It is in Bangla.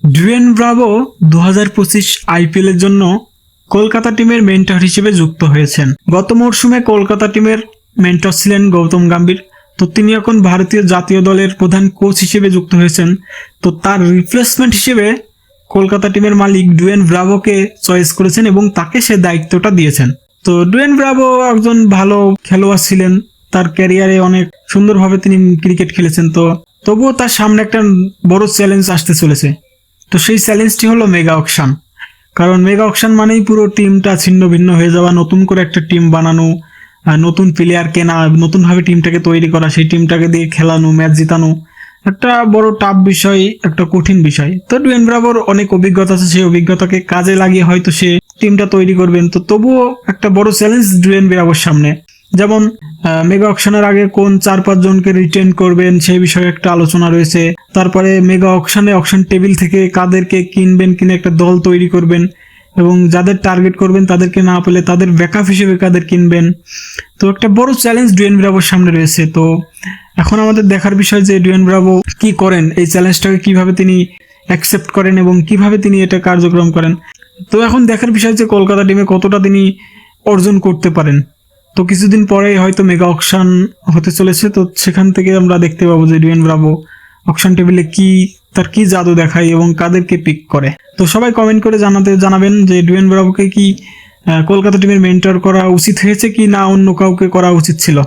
ডুয়েন ব্রাভো 2025 আইপিএল এর জন্য কলকাতা টিমের মেন্টর হিসেবে যুক্ত হয়েছেন। গত মরশুমে কলকাতা টিমের মেন্টর ছিলেন গৌতম গম্ভীর। তো তিনি এখন ভারতীয় জাতীয় দলের প্রধান কোচ হিসেবে যুক্ত হয়েছেন। তো তার রিপ্লেসমেন্ট হিসেবে কলকাতা টিমের মালিক ডুয়েন ব্রাভোকে চয়েস করেছেন এবং তাকে সে দায়িত্বটা দিয়েছেন। তো ডুয়েন ব্রাভো একজন ভালো খেলোয়াড় ছিলেন, তার ক্যারিয়ারে অনেক সুন্দরভাবে তিনি ক্রিকেট খেলেছেন। তো তবুও তার সামনে একটা বড় চ্যালেঞ্জ আসতে চলেছে। তো সেই চ্যালেঞ্জটি হলো মেগা অকশন। কারণ মেগা অকশন মানেই পুরো টিমটা ছিন্ন ভিন্ন হয়ে যাওয়া, নতুন করে একটা টিম বানানো, নতুন প্লেয়ার কেনা, নতুনভাবে টিমটাকে তৈরি করা, সেই টিমটাকে দিয়ে খেলানো, ম্যাচ জিতানো একটা বড় টাফ বিষয়, একটা কঠিন বিষয়। তো ডুয়েন ব্রাভোর অনেক অভিজ্ঞতা আছে, সেই অভিজ্ঞতাকে কাজে লাগিয়ে হয়তো সে টিমটা তৈরি করবেন। তো তবুও একটা বড় চ্যালেঞ্জ ডুয়েন ব্রাভোর সামনে। যেমন মেগা অকশনের আগে কোন 4-5 জনকে রিটেন করবেন সেই বিষয়ে একটা আলোচনা রয়েছে। তারপরে মেগা অকশনে অকশন টেবিল থেকে কাদেরকে কিনবেন, কিনে একটা দল তৈরি করবেন এবং যাদের টার্গেট করবেন তাদেরকে না পেলে তাদের ব্যাকআপ হিসেবে কাদের কিনবেন। তো একটা বড় চ্যালেঞ্জ ডুয়েন ব্রাভোর সামনে রয়েছে। তো এখন আমাদের দেখার বিষয় যে ডুয়েন ব্রাভো কি করেন, এই চ্যালেঞ্জটাকে কিভাবে তিনি অ্যাকসেপ্ট করেন এবং কিভাবে তিনি এটা কার্যক্রম করেন। তো এখন দেখার বিষয় যে কলকাতা টিমে কতটা তিনি অর্জন করতে পারেন। তো কিছুদিন পরে হয়তো মেগা অকশন হতে চলেছে। তো সেখান থেকে আমরা দেখতে পাবো যে ডুয়েন ব্রাভো অকশন টেবিলে তার কি জাদু দেখায় এবং কাদেরকে পিক করে। তো সবাই কমেন্ট করে জানাবেন যে ডুয়েন ব্রাভোকে কি কলকাতা টিমের মেন্টর করা উচিত হয়েছে কি না অন্য কাউকে করা উচিত ছিল।